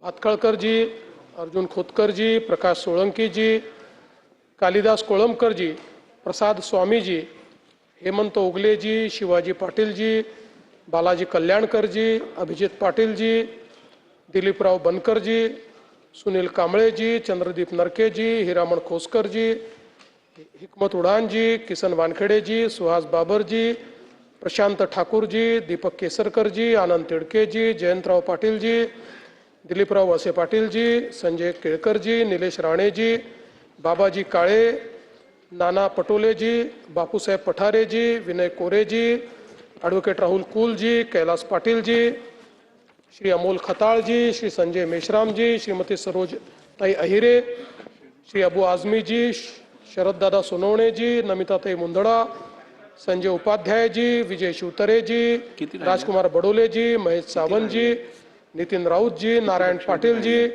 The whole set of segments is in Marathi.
भातखळकरजी, अर्जुन खोतकरजी, प्रकाश सोळंकीजी, कालिदास कोळंबकरजी, प्रसाद स्वामीजी, हेमंत ओगलेजी, शिवाजी पाटीलजी, बालाजी कल्याणकरजी, अभिजित पाटीलजी, दिलीपराव बनकरजी, सुनील कांबळेजी, चंद्रदीप नरकेजी, हिरामण खोसकरजी, हिकमत उडानजी, किसन वानखेडेजी, सुहास बाबरजी, प्रशांत ठाकूरजी, दीपक केसरकरजी, आनंद तिडकेजी, जयंतराव पाटीलजी, दिलीपराव वसे पाटीलजी, संजय केळकरजी, निलेश राणेजी, बाबाजी काळे, नाना पटोलेजी, बापूसाहेब पठारेजी, विनय कोरेजी, ॲडव्होकेट राहुल कुलजी, कैलास पाटीलजी, श्री अमोल खताळजी, श्री संजय मेश्रामजी, श्रीमती सरोजताई अहिरे, श्री अबू आझमीजी, शरददादा सोनवणेजी, नमिताताई मुंदडा, संजय उपाध्यायजी, विजय शिवतरेजी, राजकुमार बडोलेजी, महेश सावंतजी, नितीन राऊतजी, नारायण पाटीलजी,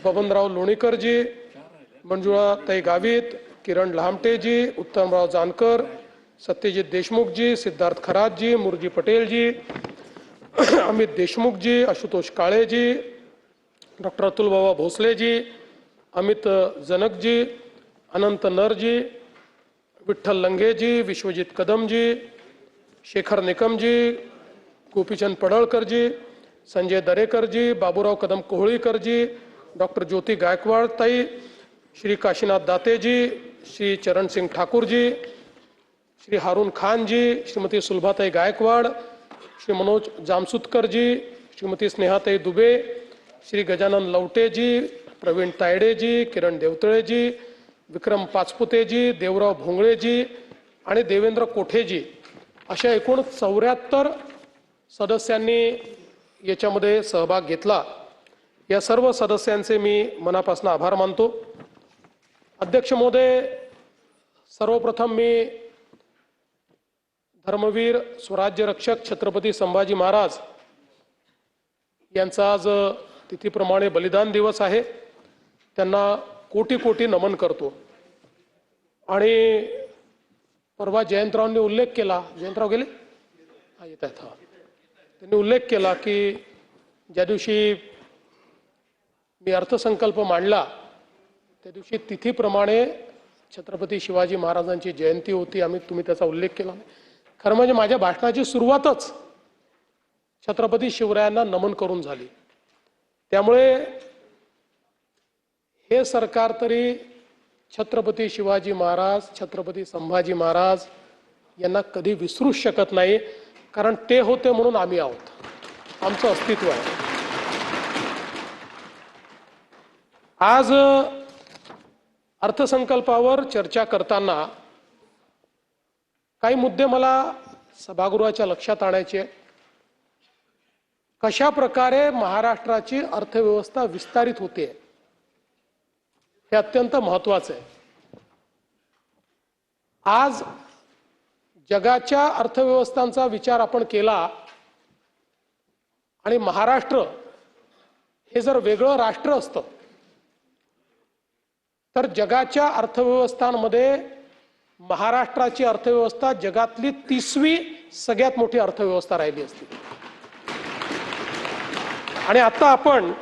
बबनराव लोणीकरजी, मंजुळाताई गावित, किरण लहामटेजी, उत्तमराव जानकर, सत्यजित देशमुखजी, सिद्धार्थ खरातजी, मुरजी पटेलजी, अमित देशमुखजी, आशुतोष काळेजी, डॉक्टर अतुल बाबा भोसलेजी, अमित जनकजी, अनंत नरजी, विठ्ठल लंगेजी, विश्वजित कदमजी, शेखर निकमजी, गोपीचंद पडळकरजी, संजय दरेकरजी, बाबूराव कदम कोहळीकरजी, डॉक्टर ज्योती गायकवाड ताई, श्री काशीनाथ दातेजी, श्री चरण सिंग ठाकूरजी, श्री हारून खानजी, श्रीमती सुलभाताई गायकवाड, श्री मनोज जामसुतकरजी, श्रीमती स्नेहाताई दुबे, श्री गजानन लवटेजी, प्रवीण तायडेजी, किरण देवतळेजी, विक्रम पाचपुतेजी, देवराव भोंगळेजी आणि देवेंद्र कोठेजी अशा एकूण 74 सदस्यांनी याच्यामध्ये सहभाग घेतला. या सर्व सदस्यांचे मी मनापासून आभार मानतो. अध्यक्ष महोदय, सर्वप्रथम मी धर्मवीर स्वराज्य रक्षक छत्रपती संभाजी महाराज यांचा आज तिथीप्रमाणे बलिदान दिवस आहे. त्यांना कोटी कोटी नमन करतो. आणि परवा जयंतरावांनी उल्लेख केला, जयंतराव गेले येत आहेत, त्यांनी उल्लेख केला की ज्या दिवशी मी अर्थसंकल्प मांडला त्या दिवशी तिथीप्रमाणे छत्रपती शिवाजी महाराजांची जयंती होती. तुम्ही त्याचा उल्लेख केला. खरं म्हणजे माझ्या भाषणाची सुरुवातच छत्रपती शिवरायांना नमन करून झाली. त्यामुळे हे सरकार तरी छत्रपती शिवाजी महाराज, छत्रपती संभाजी महाराज यांना कधी विसरूच शकत नाही. कारण ते होते म्हणून आम्ही आहोत, आमचं अस्तित्व आहे. आज अर्थसंकल्पावर चर्चा करताना काही मुद्दे मला सभागृहाच्या लक्षात आणायचे. कशा प्रकारे महाराष्ट्राची अर्थव्यवस्था विस्तारित होते हे अत्यंत महत्त्वाचं आहे. आज जगाच्या अर्थव्यवस्थांचा विचार आपण केला आणि महाराष्ट्र हे जर वेगळं राष्ट्र असतं तर जगाच्या अर्थव्यवस्थांमध्ये महाराष्ट्राची अर्थव्यवस्था जगातली 30वी सगळ्यात मोठी अर्थव्यवस्था राहिली असती. आणि आता आपण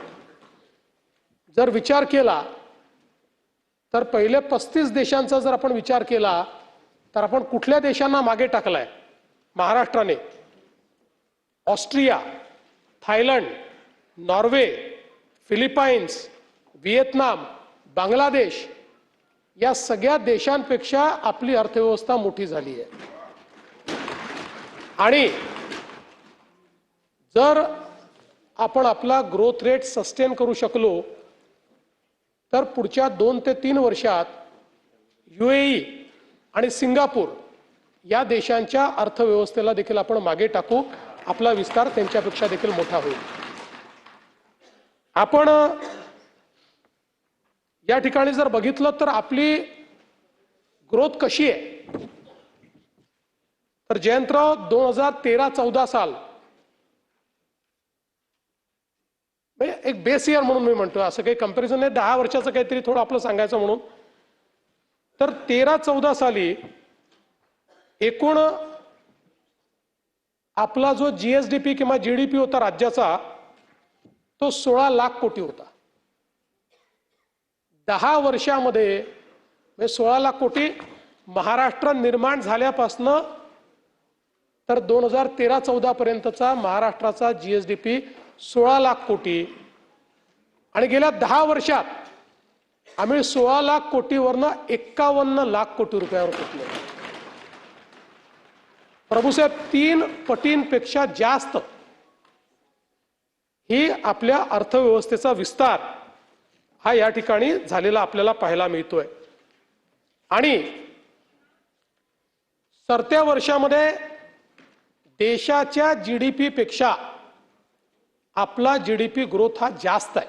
जर विचार केला तर पहिले 35 देशांचा जर आपण विचार केला तर आपण कुठल्या देशांना मागे टाकलाय? महाराष्ट्राने Austria, Thailand, Norway, Philippines, Vietnam, Bangladesh या सगळ्या देशांपेक्षा आपली अर्थव्यवस्था मोठी झाली आहे. आणि जर आपण आपला ग्रोथ रेट सस्टेन करू शकलो तर पुढच्या 2 ते 3 वर्षात UAE आणि सिंगापूर या देशांच्या अर्थव्यवस्थेला देखील आपण मागे टाकू. आपला विस्तार त्यांच्यापेक्षा देखील मोठा होईल. आपण या ठिकाणी जर बघितलं तर आपली ग्रोथ कशी आहे तर जयंतराव 2013-14 साल एक बेस इयर म्हणून मी म्हणतो, असं काही कंपॅरिझन नाही, 10 वर्षाचं काहीतरी थोडं आपलं सांगायचं म्हणून. तर 13-14 साली एकूण आपला जो GSDP किंवा GDP होता राज्याचा तो 16 लाख कोटी होता. 10 वर्षामध्ये 16 लाख कोटी महाराष्ट्र निर्माण झाल्यापासनं तर 2013-14 पर्यंतचा महाराष्ट्राचा GSDP 16 लाख कोटी आणि गेल्या 10 वर्षात आम्ही 16 लाख कोटीवरनं 51 लाख कोटी रुपयावर पोहोचलो. प्रभूसाहेब 3 पटींपेक्षा जास्त ही आपल्या अर्थव्यवस्थेचा विस्तार हा या ठिकाणी झालेला आपल्याला पाहायला मिळतोय. आणि सरत्या वर्षामध्ये देशाच्या GDP पेक्षा आपला GDP ग्रोथ हा जास्त आहे.